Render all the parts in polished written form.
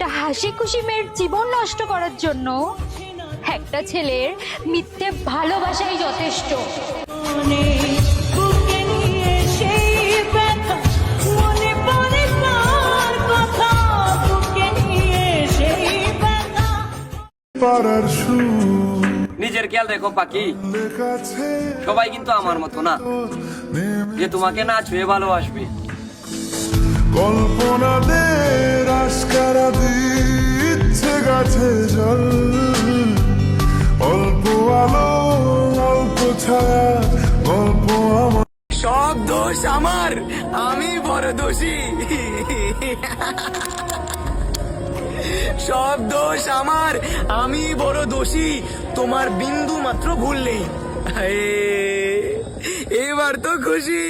একটা হাসি খুশি মেয়ের জীবন নষ্ট করার জন্য একটা ছেলের মিথ্যে ভালোবাসাই যথেষ্ট। নিজের খেয়াল রেখো পাখি, সবাই কিন্তু আমার মতো না যে তোমাকে না ছুঁয়ে ভালোবাসবে। কল্পনাদের আশকারা দিচ্ছে গাছে জল, অল্প আলো অল্প ছায়া, গল্প আমার। সব দোষ আমার, আমি বড় দোষী। সব দোষ আমার, আমি বড় দোষী। তোমার বিন্দু মাত্র ভুল নেই। এবার তো খুশি।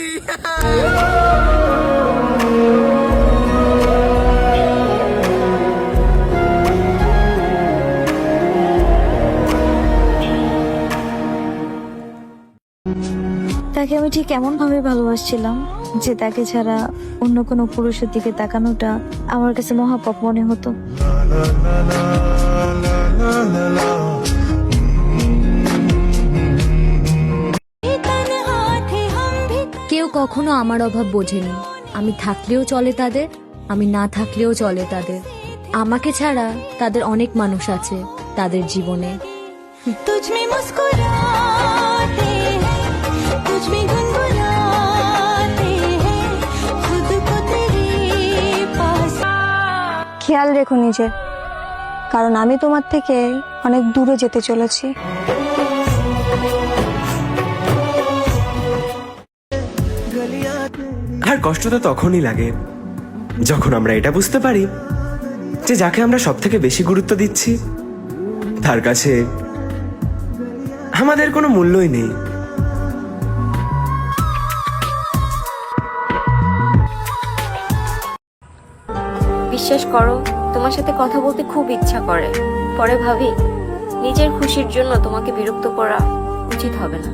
তাকে আমি ঠিক এমন ভাবে ভালোবাসছিলাম যে তাকে ছাড়া অন্য কোনো পুরুষের দিকে তাকানোটা আমার কাছে মহাপাপ মনে হতো। কেউ কখনো আমার অভাব বোঝেনি। আমি থাকলেও চলে তাদের, আমি না থাকলেও চলে তাদের। আমাকে ছাড়া তাদের অনেক মানুষ আছে তাদের জীবনে। খেয়াল রেখো নিজের, কারণ আমি তোমার থেকে অনেক দূরে যেতে চলেছি। আর কষ্ট তো তখনই লাগে যখন আমরা এটা বুঝতে পারি যে যাকে আমরা সব থেকে বেশি গুরুত্ব দিচ্ছি তার কাছে আমাদের কোনো মূল্যই নেই। বিশ্বাস করো, তোমার সাথে কথা বলতে খুব ইচ্ছা করে, পরে ভাবি নিজের খুশির জন্য তোমাকে বিরক্ত করা উচিত হবে না,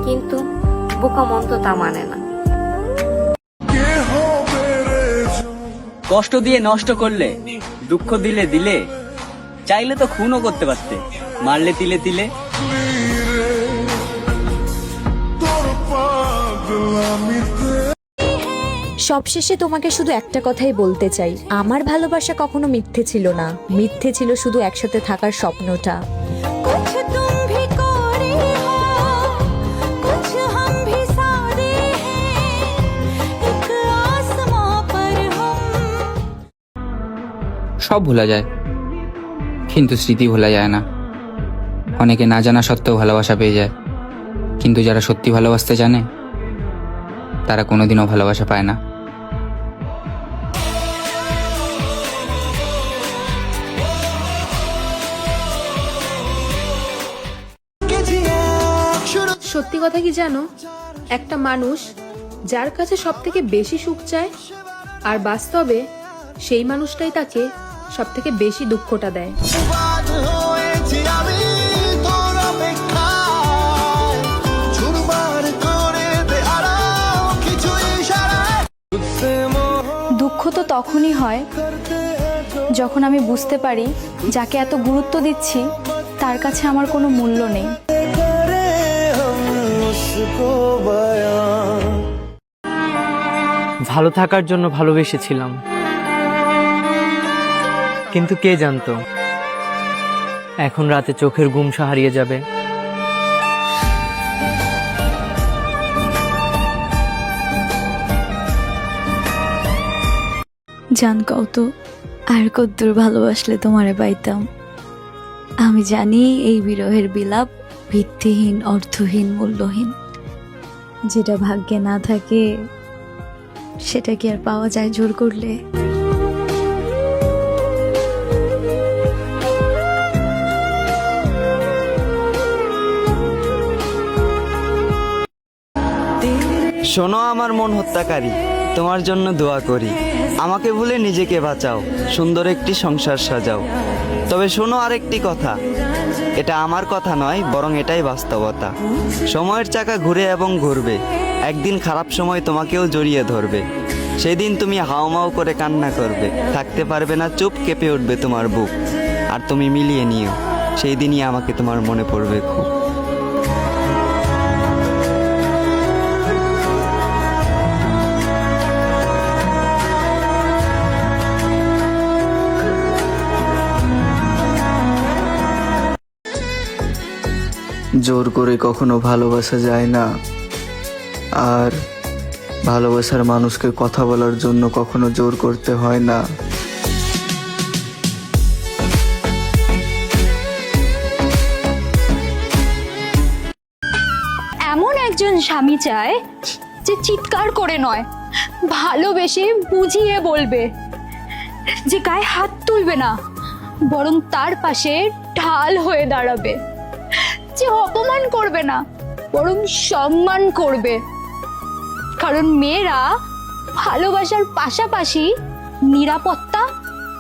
কিন্তু বোকা মন তো তা মানে না। কষ্ট দিয়ে নষ্ট করলে, দুঃখ দিলে দিলে, চাইলে তো খুনও করতে পারতে, মারলে তিলে তিলে। সবশেষে তোমাকে শুধু একটা কথাই বলতে চাই, আমার ভালোবাসা কখনো মিথ্যে ছিল না, মিথ্যে ছিল শুধু একসাথে থাকার স্বপ্নটা। সব ভোলা যায়, কিন্তু স্মৃতি ভোলা যায় না। অনেকে না জানা সত্ত্বেও ভালোবাসা পেয়ে যায়, কিন্তু যারা সত্যি ভালোবাসতে জানে তারা কোনোদিনও ভালোবাসা পায় না। সত্যি কথা কি জানো, একটা মানুষ যার কাছে সব থেকে বেশি সুখ চায় আর বাস্তবে সেই মানুষটাই তাকে সব থেকে বেশি দুঃখটা দেয়। দুঃখ তো তখনই হয় যখন আমি বুঝতে পারি যাকে এত গুরুত্ব দিচ্ছি তার কাছে আমার কোনো মূল্য নেই। ভালো থাকার জন্য ভালোবেসেছিলাম, কিন্তু কে জানতো এখন রাতে চোখের ঘুম হারিয়ে যাবে। জান কত আর কদ্দূর ভালোবাসলে তোমারে পাইতাম। আমি জানি এই বিরহের বিলাপ ভিত্তিহীন, অর্থহীন, মূল্যহীন। যেটা ভাগ্যে না থাকে সেটা কি আর পাওয়া যায় জোর করলে? শোনো আমার মন হত্যাকারী, তোমার জন্য দোয়া করি, আমাকে ভুলে নিজেকে বাঁচাও, সুন্দর একটি সংসার সাজাও। তবে শোনো আরেকটি কথা, এটা আমার কথা নয়, বরং এটাই বাস্তবতা। সময়ের চাকা ঘুরে এবং ঘুরবে, একদিন খারাপ সময় তোমাকেও জড়িয়ে ধরবে। সেই দিন তুমি হাউমাউ করে কান্না করবে, থাকতে পারবে না চুপ, কেঁপে উঠবে তোমার বুক। আর তুমি মিলিয়ে নিও, সেই দিনই আমাকে তোমার মনে পড়বে খুব। জোর করে কখনো ভালোবাসা যায় না, আর ভালোবাসার মানুষকে কথা বলার জন্য কখনো জোর করতে হয় না। এমন একজন স্বামী চায় যে চিৎকার করে নয়, ভালোবেসে বুঝিয়ে বলবে, যে গায়ে হাত তুলবে না, বরং তার পাশে ঢাল হয়ে দাঁড়াবে, যে অপমান করবে না, বরং সম্মান করবে। কারণ মেয়েরা ভালোবাসার পাশাপাশি নিরাপত্তা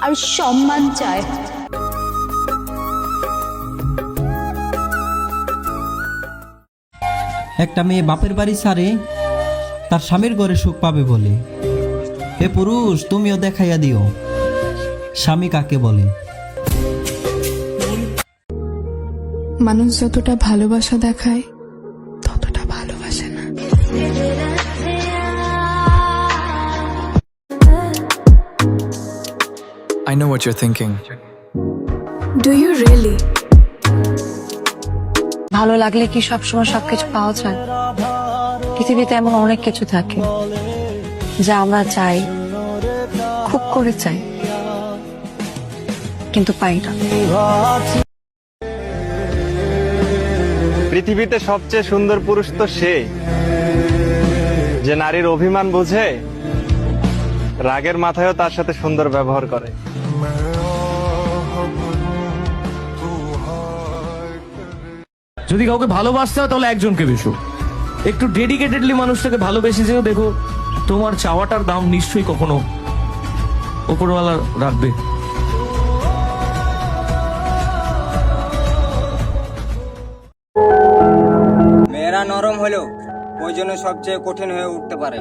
আর সম্মান চায়। একটা মেয়ে বাপের বাড়ি ছাড়ে তার স্বামীর ঘরে সুখ পাবে বলে। হে পুরুষ, তুমিও দেখাইয়া দিও স্বামী কাকে বলে। মানুষ যতটা ভালোবাসা দেখায় ততটা ভালোবাসে না। I know what you're thinking. Do you really? ভালো লাগলে কি সবসময় সবকিছু পাওয়া যায়? পৃথিবীতে এমন অনেক কিছু থাকে যা আমরা চাই, খুব করে চাই, কিন্তু পাই না। পৃথিবীতে সবচেয়ে সুন্দর পুরুষ তো সে যে নারীর অভিমান বোঝে, রাগের মাথায়ও তার সাথে সুন্দর ব্যবহার করে। যদি কাউকে ভালোবাসতে হয় তাহলে একজনকে বেশো, একটু ডেডিকেটেডলি মানুষটাকে ভালোবেসে যেও, দেখো তোমার চাওয়াটার দাম নিশ্চয়ই কখনো উপরওয়ালা রাখবে। মেয়েরা নরম হলেও ওই জন্য সবচেয়ে কঠিন হয়ে উঠতে পারে।